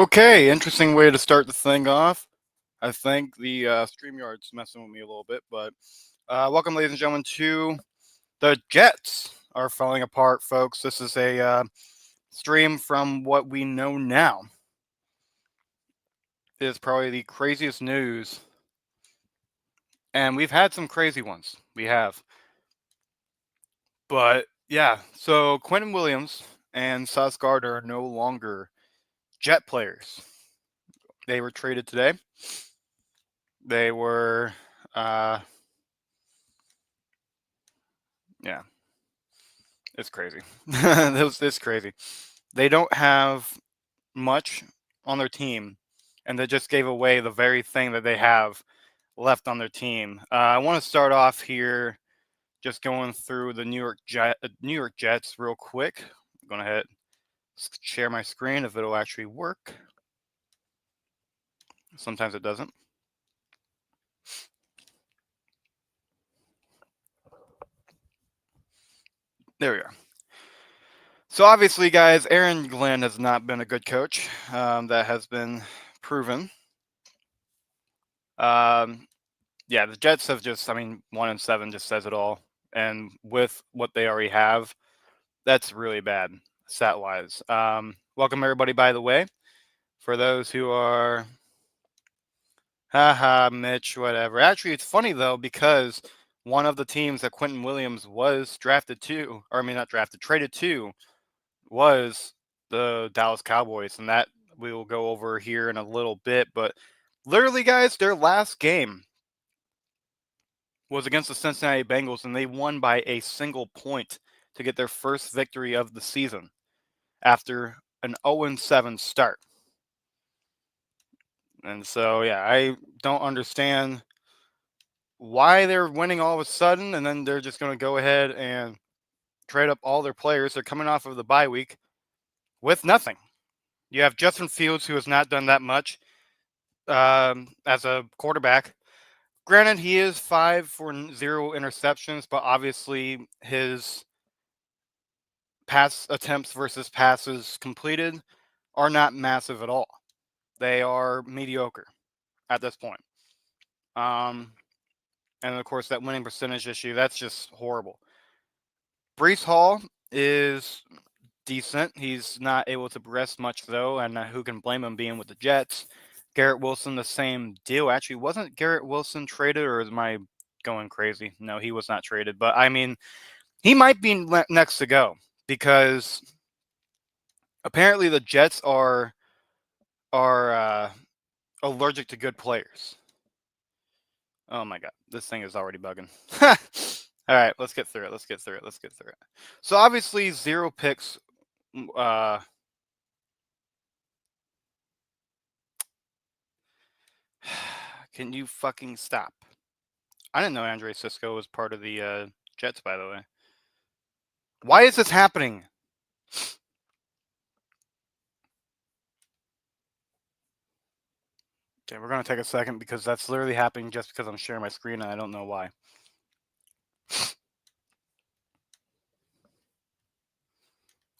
Okay, interesting way to start the thing off. I think the StreamYard's messing with me a little bit, but welcome, ladies and gentlemen, to the Jets are falling apart, folks. This is a stream from what we know now. It is probably the craziest news, and we've had some crazy ones. We have, but yeah. So Quentin Williams and Sauce Gardner are no longer Jet players. They were traded today. They were, uh, yeah, it's crazy. It's crazy. They don't have much on their team, and they just gave away the very thing that they have left on their team. I want to start off here, just going through the New York Jets real quick. I'm going to share my screen if it'll actually work. Sometimes it doesn't. There we are. So obviously, guys, Aaron Glenn has not been a good coach. That has been proven. Yeah, the Jets have just, 1-7 just says it all. And with what they already have, that's really bad, stat wise. Welcome, everybody, by the way. For those who are, haha, Mitch, whatever. Actually, it's funny, though, because one of the teams that Quentin Williams was drafted to, or I mean, not drafted, traded to, was the Dallas Cowboys. And that we will go over here in a little bit. But literally, guys, their last game was against the Cincinnati Bengals, and they won by a single point to get their first victory of the season after an 0-7 start. And so, yeah, I don't understand why they're winning all of a sudden, and then they're just going to go ahead and trade up all their players. They're coming off of the bye week with nothing. You have Justin Fields, who has not done that much as a quarterback. Granted, he is 5 for 0 interceptions, but obviously his pass attempts versus passes completed are not massive at all. They are mediocre at this point. And of course, that winning percentage issue, that's just horrible. Brees Hall is decent. He's not able to progress much, though, and who can blame him being with the Jets? Garrett Wilson, the same deal. Actually, wasn't Garrett Wilson traded, or am I going crazy? No, he was not traded. But, I mean, he might be next to go because apparently the Jets are allergic to good players. Oh my god, this thing is already bugging. All right, let's get through it. So obviously 0 picks. Can you fucking stop? I didn't know Andre Cisco was part of the Jets, by the way. Why is this happening? Okay, we're going to take a second because that's literally happening just because I'm sharing my screen and I don't know why.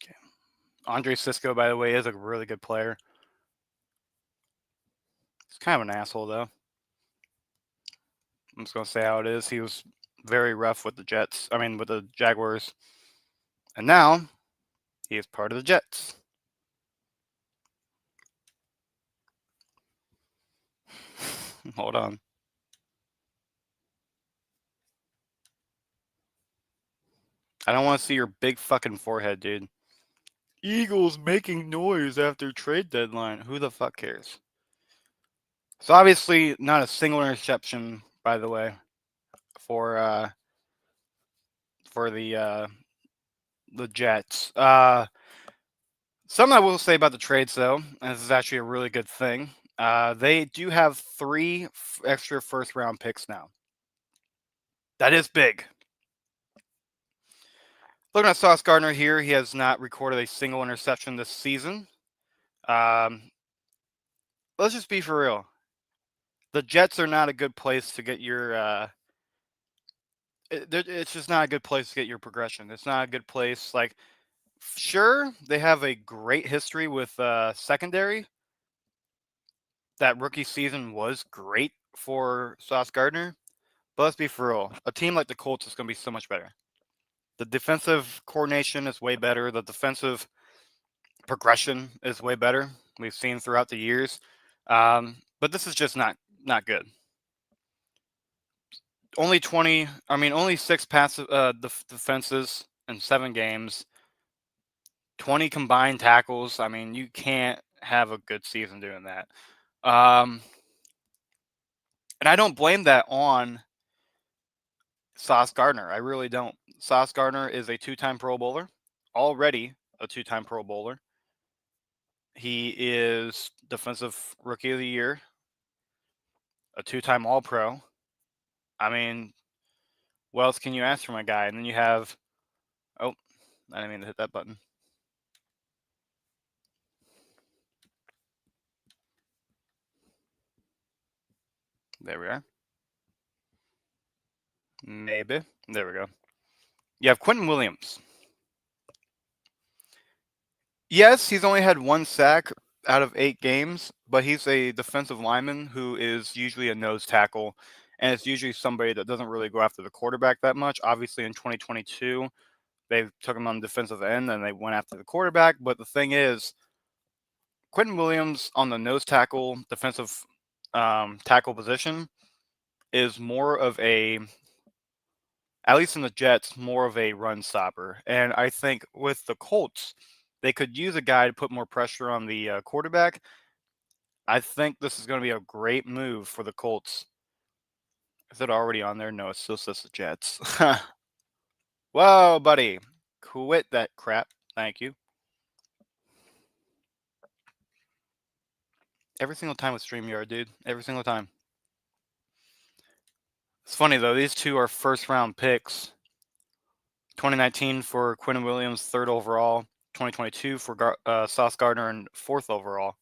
Okay. Andre Cisco, by the way, is a really good player. He's kind of an asshole, though. I'm just going to say how it is. He was very rough with the Jets. I mean, with the Jaguars. And now he is part of the Jets. Hold on. I don't want to see your big fucking forehead, dude. Eagles making noise after trade deadline. Who the fuck cares? So obviously not a single interception, by the way, for the Jets. Something I will say about the trades, though, and this is actually a really good thing. They do have 3 extra first-round picks now. That is big. Looking at Sauce Gardner here, he has not recorded a single interception this season. Let's just be for real. The Jets are not a good place to get your. It's just not a good place to get your progression. It's not a good place. Like, sure, they have a great history with secondary, that rookie season was great for Sauce Gardner, but let's be for real. A team like the Colts is going to be so much better. The defensive coordination is way better. The defensive progression is way better. We've seen throughout the years, but this is just not good. Only 6 passive defenses in 7 games, 20 combined tackles. I mean, you can't have a good season doing that. And I don't blame that on Sauce Gardner. I really don't. Sauce Gardner is a 2-time Pro Bowler, already a 2-time Pro Bowler. He is Defensive Rookie of the Year, a 2-time All Pro. I mean, what else can you ask from a guy? And then you have, I didn't mean to hit that button. There we are. Maybe. There we go. You have Quentin Williams. Yes, he's only had 1 sack out of 8 games, but he's a defensive lineman who is usually a nose tackle, and it's usually somebody that doesn't really go after the quarterback that much. Obviously, in 2022, they took him on the defensive end and they went after the quarterback. But the thing is, Quentin Williams on the nose tackle, defensive tackle position is more of a, at least in the Jets, more of a run stopper. And I think with the Colts, they could use a guy to put more pressure on the quarterback. I think this is going to be a great move for the Colts. Is it already on there? No, it still says the Jets. Whoa, buddy. Quit that crap. Thank you. Every single time with StreamYard, dude. Every single time. It's funny, though. These two are first-round picks. 2019 for Quentin Williams, 3rd overall. 2022 for Sauce Gardner, and 4th overall.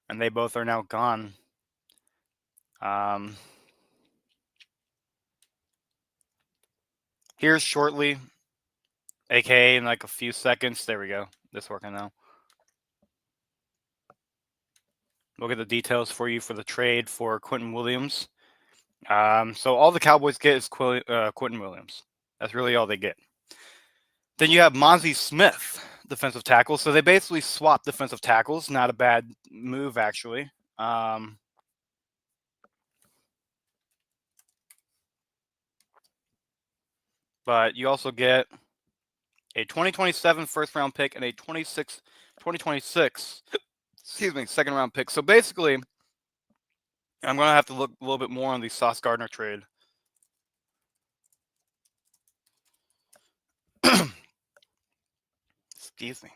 And they both are now gone. Here's shortly, aka in like a few seconds. There we go. This working now. We'll get the details for you for the trade for Quentin Williams. So all the Cowboys get is Quentin Williams. That's really all they get. Then you have Mazi Smith, defensive tackle. So they basically swapped defensive tackles. Not a bad move, actually. But you also get a 2027 first-round pick and a 2026 second-round pick. So basically, I'm going to have to look a little bit more on the Sauce Gardner trade. Excuse me.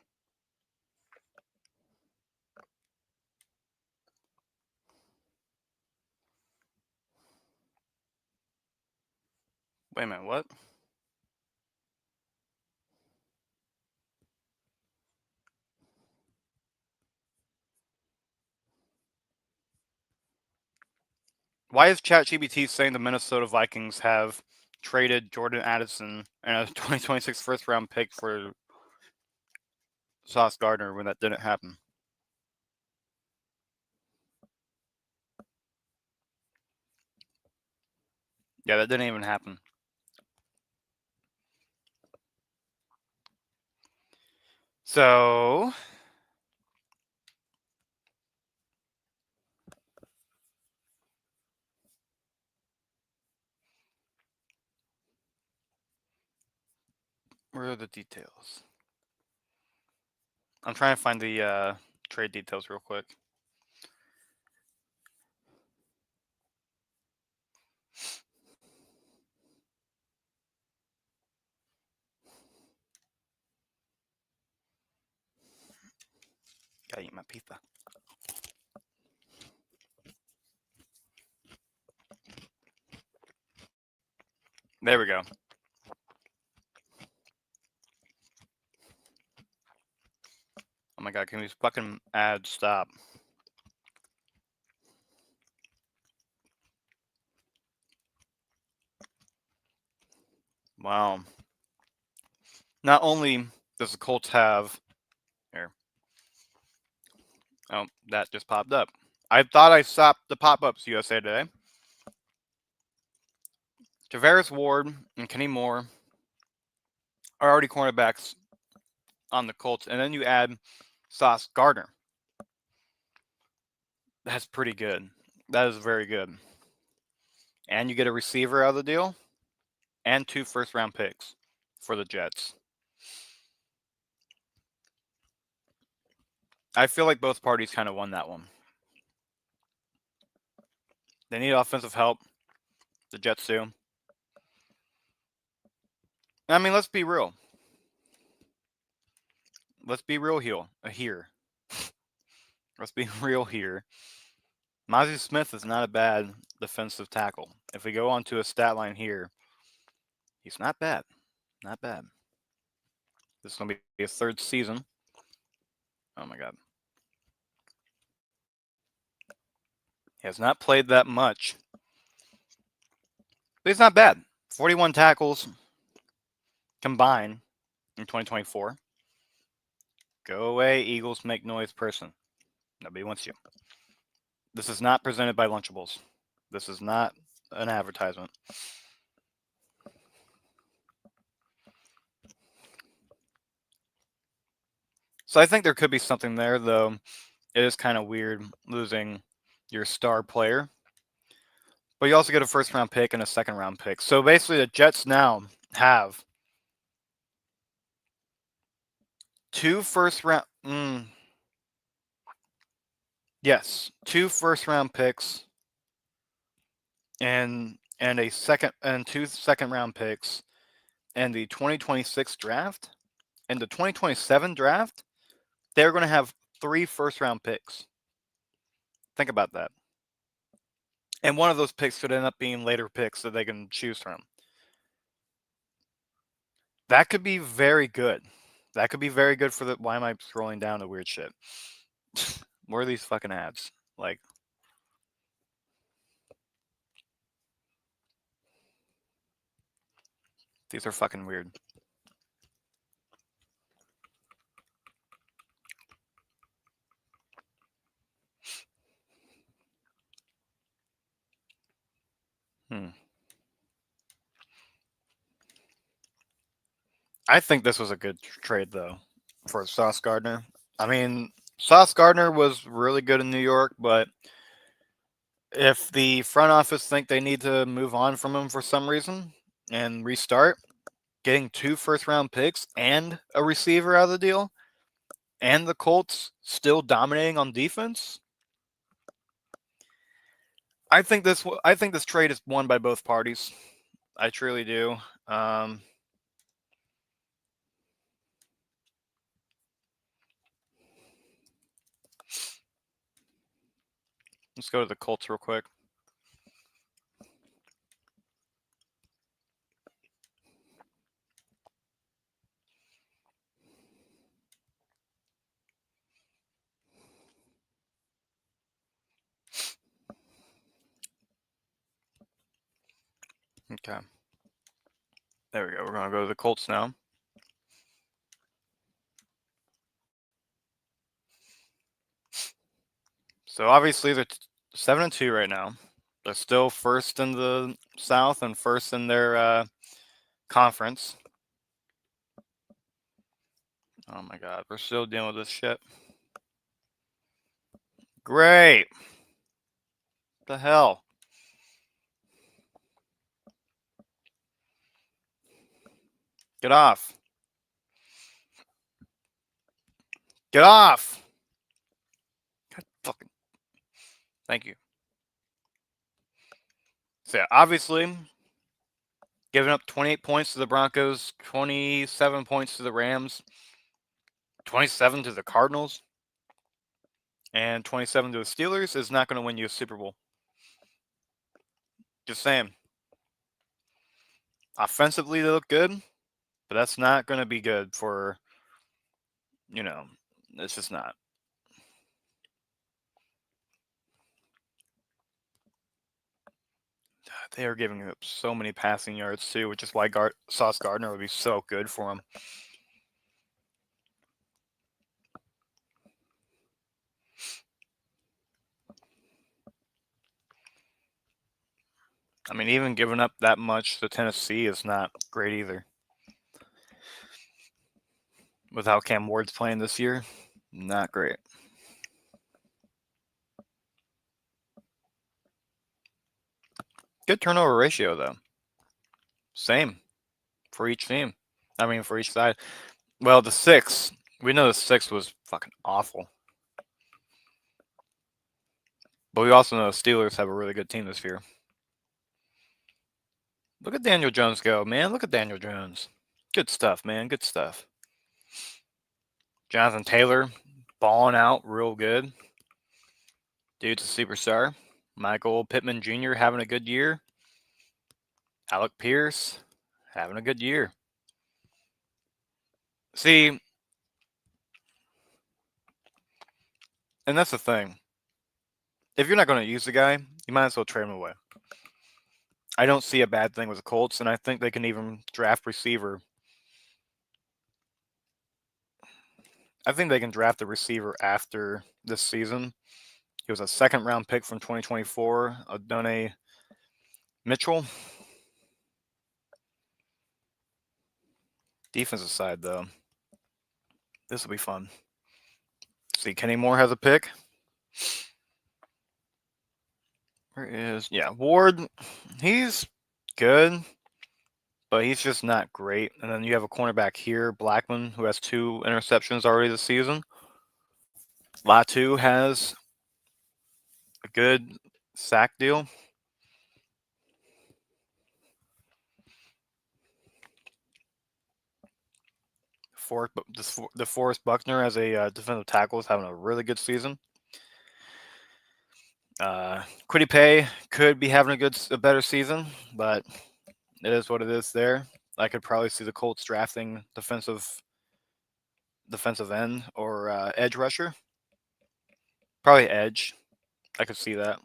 Wait a minute, what? Why is ChatGPT saying the Minnesota Vikings have traded Jordan Addison and a 2026 first-round pick for Sauce Gardner when that didn't happen? Yeah, that didn't even happen. So where are the details? I'm trying to find the trade details real quick. Gotta eat my pizza. There we go. Oh my god, can these fucking ads stop? Wow. Not only does the Colts have here. Oh, that just popped up. I thought I stopped the pop-ups USA Today. Tavares Ward and Kenny Moore are already cornerbacks on the Colts, and then you add Sauce Gardner. That's pretty good. That is very good. And you get a receiver out of the deal, and 2 first-round picks for the Jets. I feel like both parties kind of won that one. They need offensive help. The Jets do. I mean, let's be real. Let's be real here. Let's be real here. Mazi Smith is not a bad defensive tackle. If we go on to a stat line here, he's not bad. Not bad. This is going to be his 3rd season. Oh my God. He has not played that much. But he's not bad. 41 tackles combined in 2024. Go away, Eagles make noise person. Nobody wants you. This is not presented by Lunchables. This is not an advertisement. So I think there could be something there, though. It is kind of weird losing your star player. But you also get a 1st-round pick and a 2nd-round pick. So basically the Jets now have 2 first-round... Yes, 2 first-round picks and a second and 2 second-round picks and the 2026 draft and the 2027 draft. They're going to have 3 first-round picks. Think about that. And one of those picks could end up being later picks that they can choose from. That could be very good. That could be very good for the... Why am I scrolling down to weird shit? Where are these fucking ads? Like... These are fucking weird. I think this was a good trade, though, for Sauce Gardner. I mean, Sauce Gardner was really good in New York, but if the front office think they need to move on from him for some reason and restart, getting 2 first-round picks and a receiver out of the deal, and the Colts still dominating on defense, I think this trade is won by both parties. I truly do. Let's go to the Colts real quick. Okay. There we go. We're going to go to the Colts now. So obviously they're 7-2 right now. They're still first in the South and first in their conference. Oh my God, we're still dealing with this shit. Great. What the hell? Get off. Get off. God fucking. Thank you. So yeah, obviously, giving up 28 points to the Broncos, 27 points to the Rams, 27 to the Cardinals, and 27 to the Steelers is not going to win you a Super Bowl. Just saying. Offensively, they look good, but that's not going to be good for, it's just not. They are giving up so many passing yards, too, which is why Sauce Gardner would be so good for him. I mean, even giving up that much to Tennessee is not great either. With how Cam Ward's playing this year, not great. Good turnover ratio, though. Same for each team. I mean, for each side. Well, the 6, we know the 6 was fucking awful. But we also know the Steelers have a really good team this year. Look at Daniel Jones go, man. Look at Daniel Jones. Good stuff, man. Good stuff. Jonathan Taylor balling out real good. Dude's a superstar. Michael Pittman Jr. having a good year. Alec Pierce having a good year. See, and that's the thing. If you're not going to use the guy, you might as well trade him away. I don't see a bad thing with the Colts, and I think they can even draft receiver. I think they can draft a receiver after this season. He was a second-round pick from 2024, Adonai Mitchell. Defensive side, though. This will be fun. See, Kenny Moore has a pick. Where is... Yeah, Ward, he's good, but he's just not great. And then you have a cornerback here, Blackman, who has 2 interceptions already this season. Latu has a good sack deal. DeForest Buckner as a defensive tackle is having a really good season. Quiddy Pay could be having a better season, but it is what it is there. I could probably see the Colts drafting defensive end or edge rusher. Probably edge. I could see that.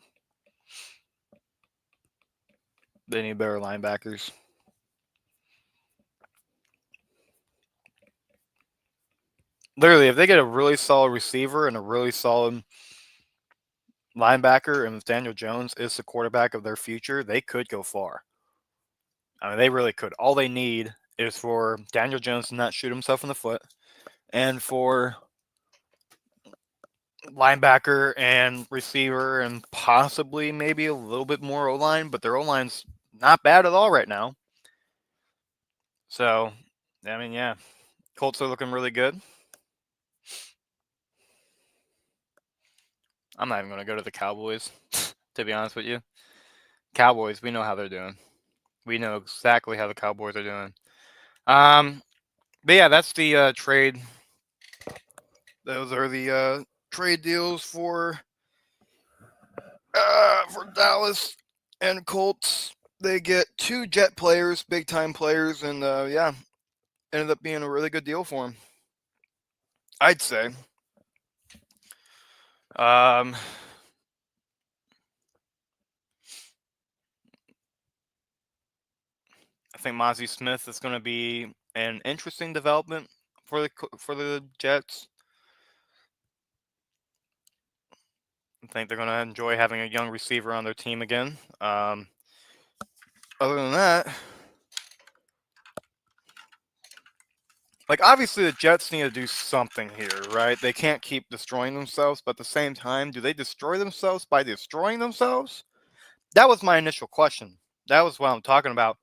They need better linebackers. Literally, if they get a really solid receiver and a really solid linebacker, and if Daniel Jones is the quarterback of their future, they could go far. I mean, they really could. All they need is for Daniel Jones to not shoot himself in the foot, and for linebacker and receiver and possibly maybe a little bit more O-line, but their O-line's not bad at all right now. So, I mean, yeah, Colts are looking really good. I'm not even going to go to the Cowboys, to be honest with you. Cowboys, we know how they're doing. We know exactly how the Cowboys are doing. But yeah, that's the trade. Those are the trade deals for Dallas and Colts. They get 2 Jet players, big time players, and yeah, ended up being a really good deal for them. I'd say. I think Mazi Smith is going to be an interesting development for the Jets. I think they're going to enjoy having a young receiver on their team again. Other than that, like, obviously the Jets need to do something here, right? They can't keep destroying themselves, but at the same time, do they destroy themselves by destroying themselves? That was my initial question. That was what I'm talking about.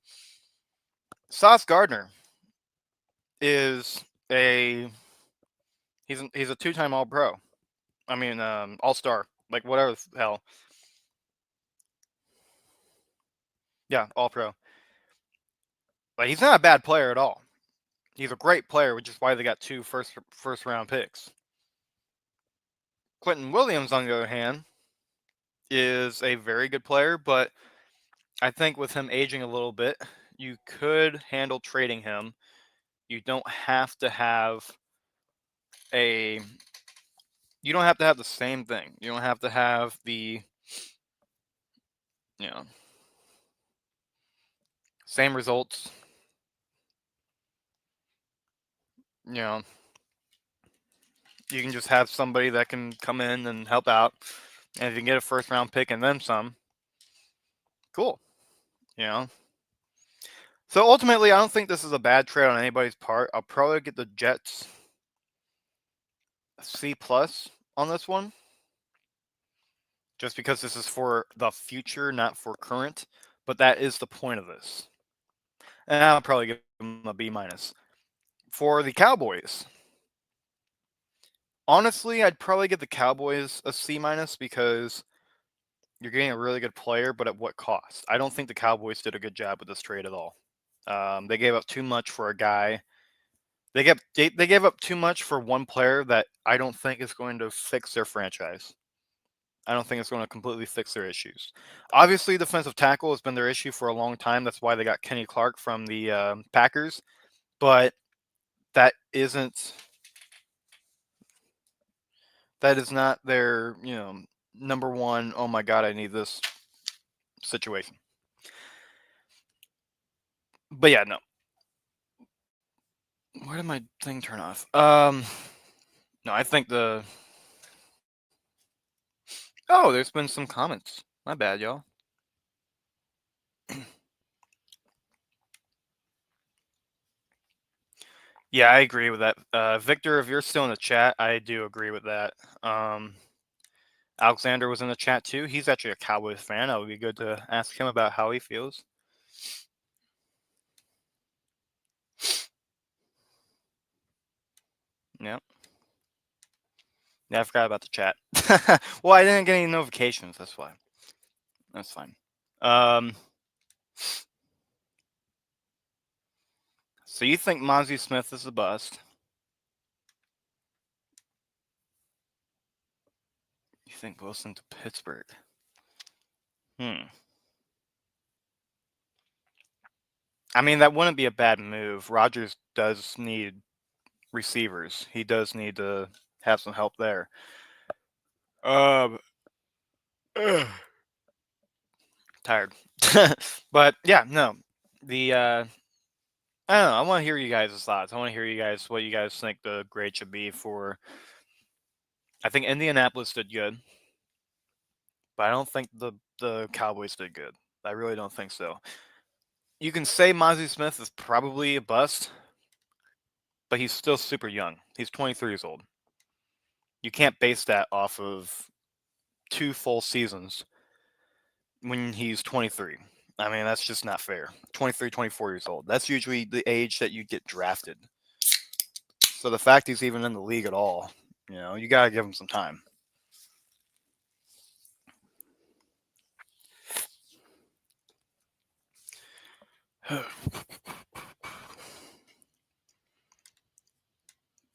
Sauce Gardner is he's a 2-time All-Pro. I mean, All-Star, like whatever the hell. Yeah, All-Pro. But he's not a bad player at all. He's a great player, which is why they got 2 first round picks. Quentin Williams, on the other hand, is a very good player, but I think with him aging a little bit, you could handle trading him. You don't have to have the same thing. You don't have to have the same results. You can just have somebody that can come in and help out. And if you can get a first round pick and then some, cool. You know. So ultimately, I don't think this is a bad trade on anybody's part. I'll probably get the Jets a C plus on this one, just because this is for the future, not for current. But that is the point of this. And I'll probably give them a B minus. For the Cowboys, honestly, I'd probably give the Cowboys a C minus because you're getting a really good player, but at what cost? I don't think the Cowboys did a good job with this trade at all. They gave up too much for a guy. They gave up too much for one player that I don't think is going to fix their franchise. I don't think it's going to completely fix their issues. Obviously, defensive tackle has been their issue for a long time. That's why they got Kenny Clark from the Packers. But that isn't that is not their number one. Oh my God, I need this situation. But yeah, no. Where did my thing turn off? No, I think the. Oh, there's been some comments. My bad, y'all. Yeah, I agree with that. Victor, if you're still in the chat, I do agree with that. Alexander was in the chat too. He's actually a Cowboys fan. It would be good to ask him about how he feels. Yep. Yeah, I forgot about the chat. Well, I didn't get any notifications. That's why. That's fine. So you think Mazi Smith is a bust? You think Wilson to Pittsburgh? I mean, that wouldn't be a bad move. Rodgers does need receivers. He does need to have some help there. Tired. But yeah, no. The I don't know. I want to hear you guys' thoughts. I want to hear you guys what you guys think the grade should be for. I think Indianapolis did good, but I don't think the Cowboys did good. I really don't think so. You can say Mazi Smith is probably a bust, but he's still super young. He's 23 years old. You can't base that off of 2 full seasons when he's 23. I mean, that's just not fair. 23, 24 years old. That's usually the age that you get drafted. So the fact he's even in the league at all, you got to give him some time.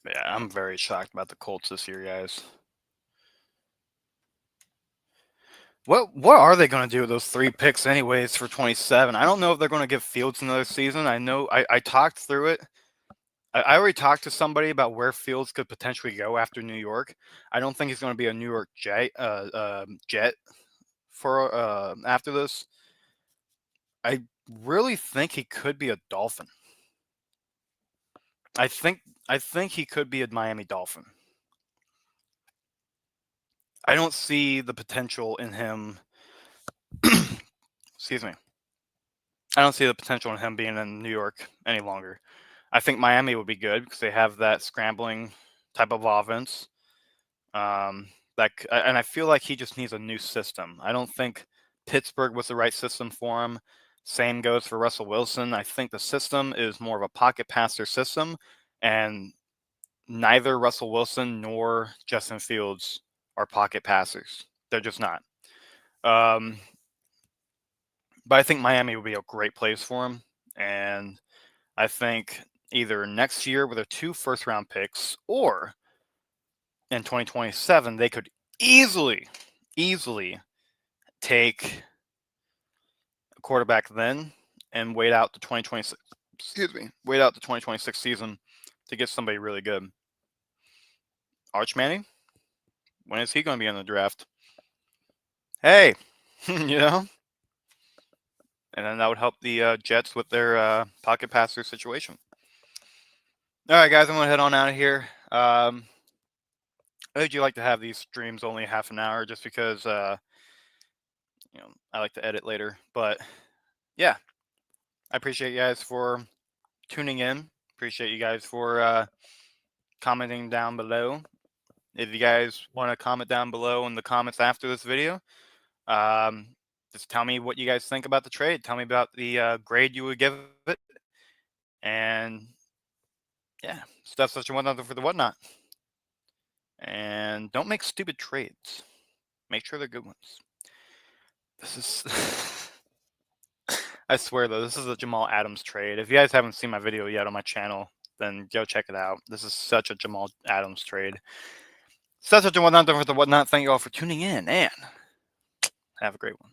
Yeah, I'm very shocked about the Colts this year, guys. What are they going to do with those 3 picks anyways for 27? I don't know if they're going to give Fields another season. I know I talked through it. I already talked to somebody about where Fields could potentially go after New York. I don't think he's going to be a New York Jet for after this. I really think he could be a Dolphin. I think he could be a Miami Dolphin. I don't see the potential in him. Excuse me. I don't see the potential in him being in New York any longer. I think Miami would be good because they have that scrambling type of offense. And I feel like he just needs a new system. I don't think Pittsburgh was the right system for him. Same goes for Russell Wilson. I think the system is more of a pocket passer system, and neither Russell Wilson nor Justin Fields are pocket passers. They're just not. But I think Miami would be a great place for him, and I think either next year with their 2 first-round picks or in 2027 they could easily take a quarterback then and wait out the 2026 season to get somebody really good. Arch Manning, when is he going to be in the draft? Hey, you know, and then that would help the Jets with their pocket passer situation. All right, guys, I'm going to head on out of here. I think you like to have these streams only half an hour just because I like to edit later. But yeah, I appreciate you guys for tuning in. Appreciate you guys for commenting down below. If you guys want to comment down below in the comments after this video, just tell me what you guys think about the trade. Tell me about the grade you would give it. And yeah, stuff such and whatnot for the whatnot. And don't make stupid trades. Make sure they're good ones. This is I swear though, this is a Jamal Adams trade. If you guys haven't seen my video yet on my channel, then go check it out. This is such a Jamal Adams trade. Such a whatnot for the whatnot. Thank you all for tuning in and have a great one.